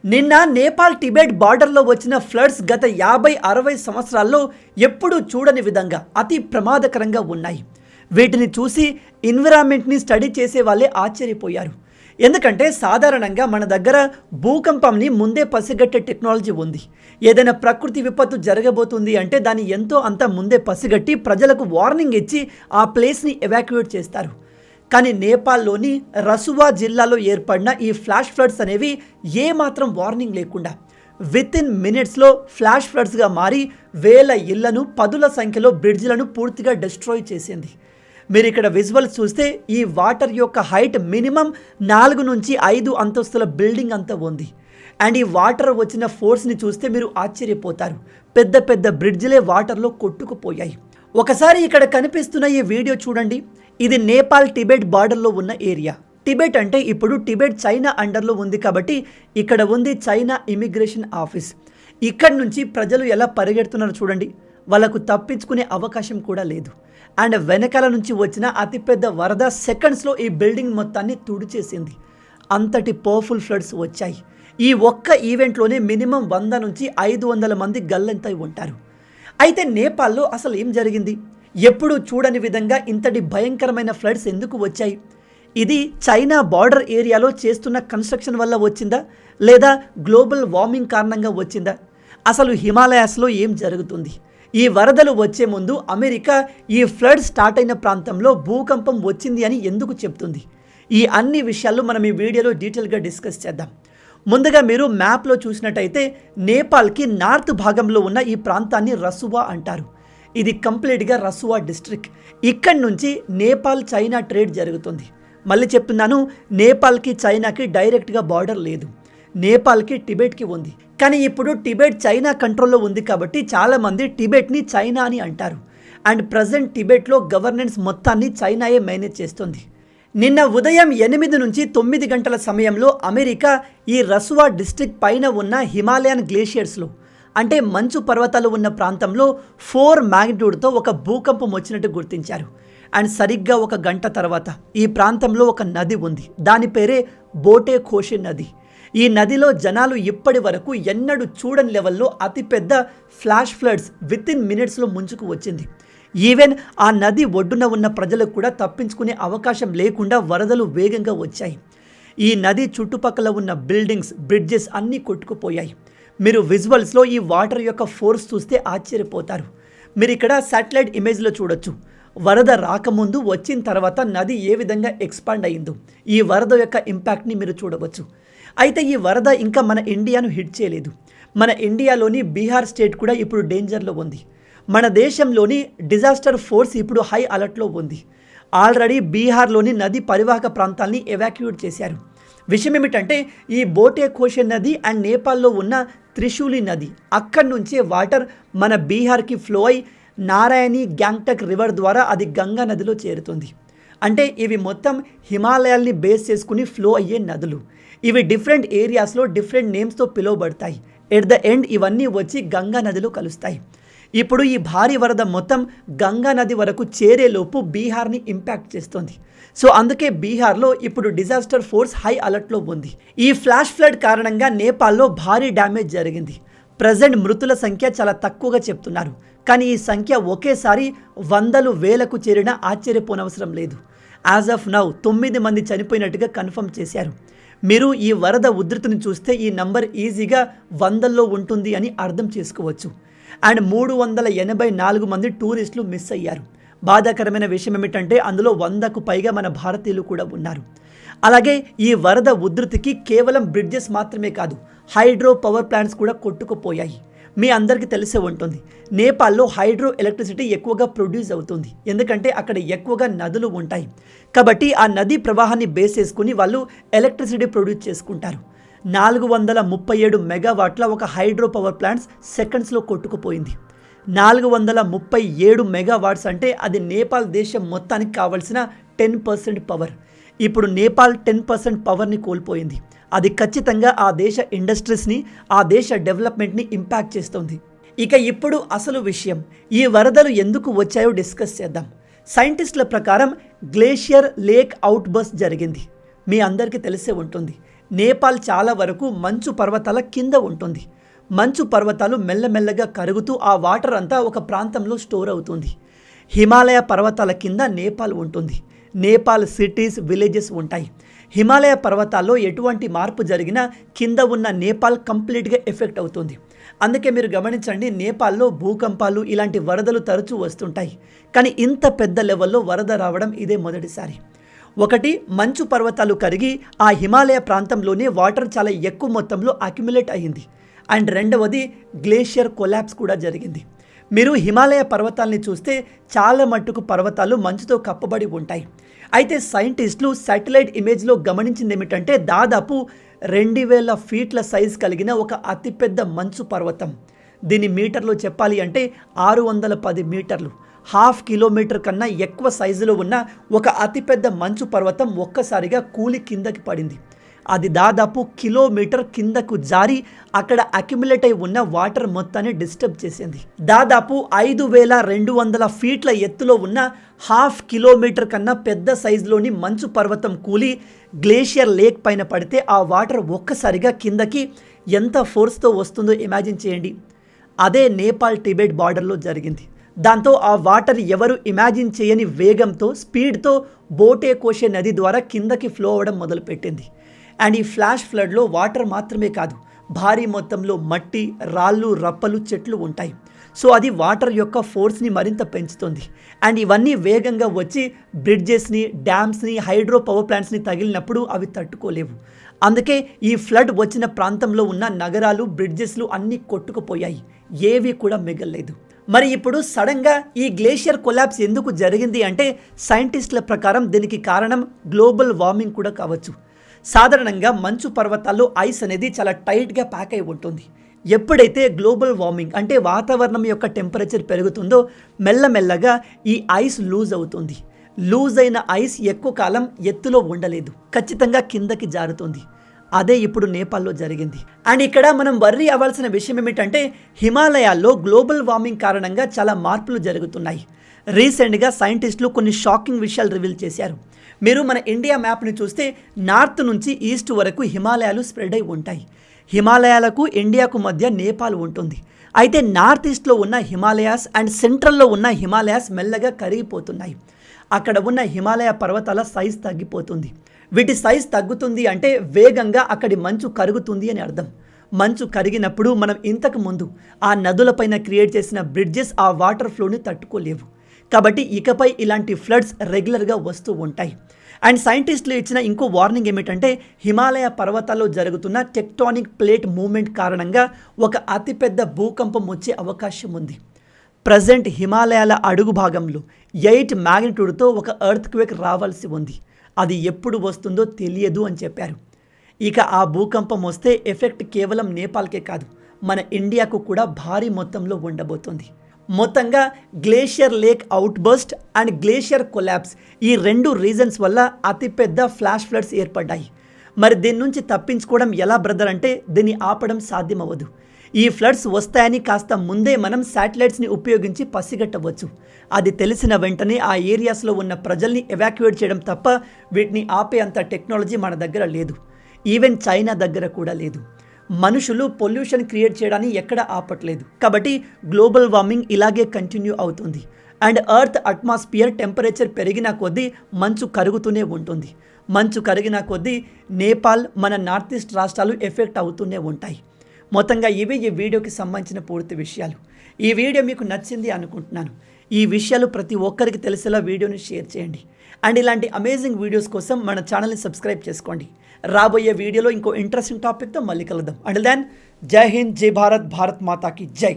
నిన్న నేపాల్ టిబెట్ బార్డర్లో వచ్చిన ఫ్లడ్స్ గత 50-60 సంవత్సరాల్లో ఎప్పుడూ చూడని విధంగా అతి ప్రమాదకరంగా ఉన్నాయి. వీటిని చూసి ఎన్విరాన్మెంట్ని స్టడీ చేసే వాళ్ళే ఆశ్చర్యపోయారు. ఎందుకంటే సాధారణంగా మన దగ్గర భూకంపంని ముందే పసిగట్టే టెక్నాలజీ ఉంది. ఏదైనా ప్రకృతి విపత్తు జరగబోతుంది అంటే దాన్ని ఎంతో అంత ముందే పసిగట్టి ప్రజలకు వార్నింగ్ ఇచ్చి ఆ ప్లేస్ని ఎవాక్యుయేట్ చేస్తారు. కానీ నేపాల్లోని రసువా జిల్లాలో ఏర్పడిన ఈ ఫ్లాష్ ఫ్లడ్స్ అనేవి ఏమాత్రం వార్నింగ్ లేకుండా వితిన్ మినిట్స్లో ఫ్లాష్ ఫ్లడ్స్గా మారి వేల ఇళ్లను, పదుల సంఖ్యలో బ్రిడ్జ్లను పూర్తిగా డిస్ట్రాయ్ చేసింది. మీరు ఇక్కడ విజువల్స్ చూస్తే ఈ వాటర్ యొక్క హైట్ మినిమం 4 నుంచి 5 అంతస్తుల బిల్డింగ్ అంతా ఉంది. అండ్ ఈ వాటర్ వచ్చిన ఫోర్స్ని చూస్తే మీరు ఆశ్చర్యపోతారు. పెద్ద పెద్ద బ్రిడ్జ్లే వాటర్లో కొట్టుకుపోయాయి. ఒకసారి ఇక్కడ కనిపిస్తున్న ఈ వీడియో చూడండి. ఇది నేపాల్ టిబెట్ బార్డర్లో ఉన్న ఏరియా. టిబెట్ అంటే ఇప్పుడు టిబెట్ చైనా అండర్లో ఉంది కాబట్టి ఇక్కడ ఉంది చైనా ఇమిగ్రేషన్ ఆఫీస్. ఇక్కడ నుంచి ప్రజలు ఎలా పరిగెడుతున్నారో చూడండి. వాళ్ళకు తప్పించుకునే అవకాశం కూడా లేదు. అండ్ వెనకాల నుంచి వచ్చిన అతిపెద్ద వరద సెకండ్స్లో ఈ బిల్డింగ్ మొత్తాన్ని తుడిచేసింది. అంతటి పవర్ఫుల్ ఫ్లడ్స్ వచ్చాయి. ఈ ఒక్క ఈవెంట్లోనే మినిమం 100 నుంచి 500 మంది గల్లంతై ఉంటారు. అయితే నేపాల్లో అసలు ఏం జరిగింది? ఎప్పుడూ చూడని విధంగా ఇంతటి భయంకరమైన ఫ్లడ్స్ ఎందుకు వచ్చాయి? ఇది చైనా బార్డర్ ఏరియాలో చేస్తున్న కన్స్ట్రక్షన్ వల్ల వచ్చిందా, లేదా గ్లోబల్ వార్మింగ్ కారణంగా వచ్చిందా? అసలు హిమాలయాస్లో ఏం జరుగుతుంది? ఈ వరదలు వచ్చే ముందు అమెరికా ఈ ఫ్లడ్ స్టార్ట్ అయిన ప్రాంతంలో భూకంపం వచ్చింది అని ఎందుకు చెప్తుంది? ఈ అన్ని విషయాలు మనం ఈ వీడియోలో డీటెయిల్గా డిస్కస్ చేద్దాం. ముందుగా మీరు మ్యాప్లో చూసినట్టయితే నేపాల్కి నార్త్ భాగంలో ఉన్న ఈ ప్రాంతాన్ని రసువా అంటారు. ఇది కంప్లీట్గా రసువా డిస్ట్రిక్ట్. ఇక్కడి నుంచి నేపాల్ చైనా ట్రేడ్ జరుగుతుంది. మళ్ళీ చెప్తున్నాను, నేపాల్కి చైనాకి డైరెక్ట్గా బార్డర్ లేదు. నేపాల్కి టిబెట్కి ఉంది. కానీ ఇప్పుడు టిబెట్ చైనా కంట్రోల్లో ఉంది కాబట్టి చాలామంది టిబెట్ని చైనా అని అంటారు. అండ్ ప్రజెంట్ టిబెట్లో గవర్నెన్స్ మొత్తాన్ని చైనాయే మేనేజ్ చేస్తుంది. నిన్న ఉదయం 8 నుంచి 9 గంటల సమయంలో అమెరికా ఈ రసువా డిస్ట్రిక్ట్ పైన ఉన్న హిమాలయన్ గ్లేషియర్స్లో, అంటే మంచు పర్వతాలు ఉన్న ప్రాంతంలో 4 మ్యాగ్నిట్యూడ్తో ఒక భూకంపం వచ్చినట్టు గుర్తించారు. అండ్ సరిగ్గా 1 గంట తర్వాత ఈ ప్రాంతంలో ఒక నది ఉంది. దాని పేరే బోటే ఖోషే నది. ఈ నదిలో జనాలు ఇప్పటి వరకు ఎన్నడూ చూడని లెవెల్లో అతిపెద్ద ఫ్లాష్ ఫ్లడ్స్ వితిన్ మినిట్స్లో ముంచుకు వచ్చింది. ఈవెన్ ఆ నది ఒడ్డున ఉన్న ప్రజలకు కూడా తప్పించుకునే అవకాశం లేకుండా వరదలు వేగంగా వచ్చాయి. ఈ నది చుట్టుపక్కల ఉన్న బిల్డింగ్స్, బ్రిడ్జెస్ అన్నీ కొట్టుకుపోయాయి. మీరు విజువల్స్లో ఈ వాటర్ యొక్క ఫోర్స్ చూస్తే ఆశ్చర్యపోతారు. మీరు ఇక్కడ శాటిలైట్ ఇమేజ్లో చూడొచ్చు. వరద రాకముందు, వచ్చిన తర్వాత నది ఏ విధంగా ఎక్స్పాండ్ అయ్యిందో ఈ వరద యొక్క ఇంపాక్ట్ని మీరు చూడవచ్చు. అయితే ఈ వరద ఇంకా మన ఇండియాను హిట్ చేయలేదు. మన ఇండియాలోని బీహార్ స్టేట్ కూడా ఇప్పుడు డేంజర్లో ఉంది. మన దేశంలోని డిజాస్టర్ ఫోర్స్ ఇప్పుడు హై అలర్ట్లో ఉంది. ఆల్రెడీ బీహార్లోని నది పరివాహక ప్రాంతాల్ని ఎవాక్యుయేట్ చేశారు. విషయం ఏమిటంటే ఈ బోటే ఖోషే నది అండ్ నేపాల్లో ఉన్న త్రిశూలి నది, అక్కడి నుంచే వాటర్ మన బీహార్కి ఫ్లో అయి నారాయణి, గ్యాంగ్టక్ రివర్ ద్వారా అది గంగా నదిలో చేరుతుంది. అంటే ఇవి మొత్తం హిమాలయాల్ని బేస్ చేసుకుని ఫ్లో అయ్యే నదులు. ఇవి డిఫరెంట్ ఏరియాస్లో డిఫరెంట్ నేమ్స్తో పిలువబడతాయి. ఎట్ ద ఎండ్ ఇవన్నీ వచ్చి గంగా నదిలో కలుస్తాయి. ఇప్పుడు ఈ భారీ వరద మొత్తం గంగా నది వరకు చేరేలోపు బీహార్ని ఇంపాక్ట్ చేస్తుంది. సో అందుకే బీహార్లో ఇప్పుడు డిజాస్టర్ ఫోర్స్ హై అలర్ట్లో ఉంది. ఈ ఫ్లాష్ ఫ్లడ్ కారణంగా నేపాల్లో భారీ డ్యామేజ్ జరిగింది. ప్రజెంట్ మృతుల సంఖ్య చాలా తక్కువగా చెప్తున్నారు. కానీ ఈ సంఖ్య ఒకేసారి 100,000కు చేరినా ఆశ్చర్యపోనవసరం లేదు. యాజ్ ఆఫ్ నౌ 9 మంది చనిపోయినట్టుగా కన్ఫర్మ్ చేశారు. మీరు ఈ వరద ఉధృతిని చూస్తే ఈ నంబర్ ఈజీగా 100లో ఉంటుంది అని అర్థం చేసుకోవచ్చు. అండ్ 384 మంది టూరిస్టులు మిస్ అయ్యారు. బాధాకరమైన విషయం ఏమిటంటే అందులో 100కు పైగా మన భారతీయులు కూడా ఉన్నారు. అలాగే ఈ వరద ఉధృతికి కేవలం బ్రిడ్జెస్ మాత్రమే కాదు, హైడ్రో పవర్ ప్లాంట్స్ కూడా కొట్టుకుపోయాయి. మీ అందరికీ తెలిసే ఉంటుంది, నేపాల్లో హైడ్రో ఎలక్ట్రిసిటీ ఎక్కువగా ప్రొడ్యూస్ అవుతుంది. ఎందుకంటే అక్కడ ఎక్కువగా నదులు ఉంటాయి కాబట్టి ఆ నదీ ప్రవాహాన్ని బేస్ చేసుకుని వాళ్ళు ఎలక్ట్రిసిటీ ప్రొడ్యూస్ చేసుకుంటారు. 437 మెగావాట్ల ఒక హైడ్రో పవర్ ప్లాంట్స్ సెకండ్స్లో కొట్టుకుపోయింది. 437 మెగావాట్స్ అంటే అది నేపాల్ దేశం మొత్తానికి కావాల్సిన 10% పవర్. ఇప్పుడు నేపాల్ 10% పవర్ని కోల్పోయింది. అది ఖచ్చితంగా ఆ దేశ ఇండస్ట్రీస్ని, ఆ దేశ డెవలప్మెంట్ని ఇంపాక్ట్ చేస్తుంది. ఇక ఇప్పుడు అసలు విషయం, ఈ వరదలు ఎందుకు వచ్చాయో డిస్కస్ చేద్దాం. సైంటిస్టుల ప్రకారం గ్లేషియర్ లేక్ అవుట్ బర్స్ట్ జరిగింది. మీ అందరికీ తెలిసే ఉంటుంది. నేపాల్ చాలా వరకు మంచు పర్వతాల కింద ఉంటుంది. మంచు పర్వతాలు మెల్లమెల్లగా కరుగుతూ ఆ వాటర్ అంతా ఒక ప్రాంతంలో స్టోర్ అవుతుంది. హిమాలయ పర్వతాల కింద నేపాల్ ఉంటుంది. నేపాల్ సిటీస్, విలేజెస్ ఉంటాయి. హిమాలయ పర్వతాల్లో ఎటువంటి మార్పు జరిగినా కింద ఉన్న నేపాల్ కంప్లీట్గా ఎఫెక్ట్ అవుతుంది. అందుకే మీరు గమనించండి, నేపాల్లో భూకంపాలు ఇలాంటి వరదలు తరచూ వస్తుంటాయి. కానీ ఇంత పెద్ద లెవెల్లో వరద రావడం ఇదే మొదటిసారి. ఒకటి, మంచు పర్వతాలు కరిగి ఆ హిమాలయ ప్రాంతంలోనే వాటర్ చాలా ఎక్కువ మొత్తంలో అక్యుములేట్ అయ్యింది. అండ్ రెండవది, గ్లేషియర్ కొలాప్స్ కూడా జరిగింది. మీరు హిమాలయ పర్వతాలని చూస్తే చాలా మట్టుకు పర్వతాలు మంచుతో కప్పబడి ఉంటాయి. అయితే సైంటిస్టులు శాటిలైట్ ఇమేజ్లో గమనించింది ఏమిటంటే దాదాపు 2000 ఫీట్ల సైజ్ కలిగిన ఒక అతిపెద్ద మంచు పర్వతం. దీని మీటర్లో చెప్పాలి అంటే 610 మీటర్లు, 1/2 కిలోమీటర్ కన్నా ఎక్కువ సైజులో ఉన్న ఒక అతిపెద్ద మంచు పర్వతం ఒక్కసారిగా కూలి కిందకి పడింది. అది దాదాపు కిలోమీటర్ కిందకు జారి అక్కడ అక్యుములేట్ అయి ఉన్న వాటర్ మొత్తాన్ని డిస్టర్బ్ చేసింది. దాదాపు 5200 ఫీట్ల ఎత్తులో ఉన్న 1/2 కిలోమీటర్ కన్నా పెద్ద సైజులోని మంచు పర్వతం కూలి గ్లేషియర్ లేక్ పైన పడితే ఆ వాటర్ ఒక్కసారిగా కిందకి ఎంత ఫోర్స్తో వస్తుందో ఇమాజిన్ చేయండి. అదే నేపాల్ టిబెట్ బార్డర్లో జరిగింది. దాంతో ఆ వాటర్ ఎవరు ఇమాజిన్ చేయని వేగంతో, స్పీడ్తో బోటే కోషే నది ద్వారా కిందకి ఫ్లో అవ్వడం మొదలుపెట్టింది. అండ్ ఈ ఫ్లాష్ ఫ్లడ్లో వాటర్ మాత్రమే కాదు, భారీ మొత్తంలో మట్టి, రాళ్ళు, రప్పలు, చెట్లు ఉంటాయి. సో అది వాటర్ యొక్క ఫోర్స్ని మరింత పెంచుతుంది. అండ్ ఇవన్నీ వేగంగా వచ్చి బ్రిడ్జెస్ని, డ్యామ్స్ని, హైడ్రో పవర్ ప్లాంట్స్ని తగిలినప్పుడు అవి తట్టుకోలేవు. అందుకే ఈ ఫ్లడ్ వచ్చిన ప్రాంతంలో ఉన్న నగరాలు, బ్రిడ్జెస్లు అన్నీ కొట్టుకుపోయాయి, ఏవి కూడా మిగల్లేదు. మరి ఇప్పుడు సడన్గా ఈ గ్లేషియర్ కొలాప్స్ ఎందుకు జరిగింది అంటే సైంటిస్టుల ప్రకారం దీనికి కారణం గ్లోబల్ వార్మింగ్ కూడా కావచ్చు. సాధారణంగా మంచు పర్వతాల్లో ఐస్ అనేది చాలా టైట్గా ప్యాక్ అయి ఉంటుంది. ఎప్పుడైతే గ్లోబల్ వార్మింగ్ అంటే వాతావరణం యొక్క టెంపరేచర్ పెరుగుతుందో మెల్లమెల్లగా ఈ ఐస్ లూజ్ అవుతుంది. లూజ్ అయిన ఐస్ ఎక్కువ కాలం ఎత్తులో ఉండలేదు, ఖచ్చితంగా కిందకి జారుతుంది. అదే ఇప్పుడు నేపాల్లో జరిగింది. అండ్ ఇక్కడ మనం వర్రీ అవ్వాల్సిన విషయం ఏమిటంటే హిమాలయాల్లో గ్లోబల్ వార్మింగ్ కారణంగా చాలా మార్పులు జరుగుతున్నాయి. రీసెంట్గా సైంటిస్టులు కొన్ని షాకింగ్ విషయాలు రివీల్ చేశారు. మీరు మన ఇండియా మ్యాప్ని చూస్తే నార్త్ నుంచి ఈస్ట్ వరకు హిమాలయాలు స్ప్రెడ్ అయి ఉంటాయి. హిమాలయాలకు ఇండియాకు మధ్య నేపాల్ ఉంటుంది. అయితే నార్త్ ఈస్ట్లో ఉన్న హిమాలయాస్ అండ్ సెంట్రల్లో ఉన్న హిమాలయాస్ మెల్లగా కరిగిపోతున్నాయి. అక్కడ ఉన్న హిమాలయ పర్వతాల సైజ్ తగ్గిపోతుంది. వీటి సైజ్ తగ్గుతుంది అంటే వేగంగా అక్కడి మంచు కరుగుతుంది అని అర్థం. మంచు కరిగినప్పుడు మనం ఇంతకు ముందు ఆ నదులపైన క్రియేట్ చేసిన బ్రిడ్జెస్ ఆ వాటర్ ఫ్లోని తట్టుకోలేవు. కాబట్టి ఇకపై ఇలాంటి ఫ్లడ్స్ రెగ్యులర్గా వస్తూ ఉంటాయి. అండ్ సైంటిస్టులు ఇచ్చిన ఇంకో వార్నింగ్ ఏమిటంటే హిమాలయ పర్వతాల్లో జరుగుతున్న టెక్టానిక్ ప్లేట్ మూవ్మెంట్ కారణంగా ఒక అతిపెద్ద భూకంపం వచ్చే అవకాశం ఉంది. ప్రజెంట్ హిమాలయాల అడుగు భాగంలో 8 మ్యాగ్నిట్యూడ్తో ఒక ఎర్త్ క్వేక్ రావాల్సి ఉంది. అది ఎప్పుడు వస్తుందో తెలియదు అని చెప్పారు. ఇక ఆ భూకంపం వస్తే ఎఫెక్ట్ కేవలం నేపాల్కే కాదు, మన ఇండియాకు కూడా భారీ మొత్తంలో ఉండబోతుంది. మొత్తంగా glacier lake outburst and glacier collapse ఈ 2 రీజన్స్ వల్ల అతిపెద్ద ఫ్లాష్ ఫ్లడ్స్ ఏర్పడ్డాయి. మరి దీని నుంచి తప్పించుకోవడం ఎలా బ్రదర్ అంటే దీన్ని ఆపడం సాధ్యమవ్వదు. ఈ ఫ్లడ్స్ వస్తాయని కాస్త ముందే మనం శాటిలైట్స్ని ఉపయోగించి పసిగట్టవచ్చు. అది తెలిసిన వెంటనే ఆ ఏరియాస్లో ఉన్న ప్రజల్ని ఎవాక్యుయేట్ చేయడం తప్ప వీటిని ఆపే అంత టెక్నాలజీ మన దగ్గర లేదు. ఈవెన్ చైనా దగ్గర కూడా లేదు. మనుషులు పొల్యూషన్ క్రియేట్ చేయడాన్ని ఎక్కడ ఆపట్లేదు. కాబట్టి గ్లోబల్ వార్మింగ్ ఇలాగే కంటిన్యూ అవుతుంది. అండ్ ఎర్త్ అట్మాస్ఫియర్ టెంపరేచర్ పెరిగిన కొద్దీ మంచు కరుగుతూనే ఉంటుంది. మంచు కరిగిన కొద్దీ నేపాల్, మన నార్త్ ఈస్ట్ రాష్ట్రాలు ఎఫెక్ట్ అవుతూనే ఉంటాయి. మొత్తంగా ఇవి ఈ వీడియోకి సంబంధించిన పూర్తి విషయాలు. ఈ వీడియో మీకు నచ్చింది అనుకుంటున్నాను. ఈ విషయాలు ప్రతి ఒక్కరికి తెలిసేలా వీడియోని షేర్ చేయండి. అండ్ ఇలాంటి అమేజింగ్ వీడియోస్ కోసం మన ఛానల్ని సబ్స్క్రైబ్ చేసుకోండి. రాబోయే వీడియోలో ఇంకో ఇంట్రెస్టింగ్ టాపిక్తో మళ్ళీ కలుద్దాం. అంటిల్ దెన్, జై హింద్, జై భారత్, భారత్ మాతాకి జై.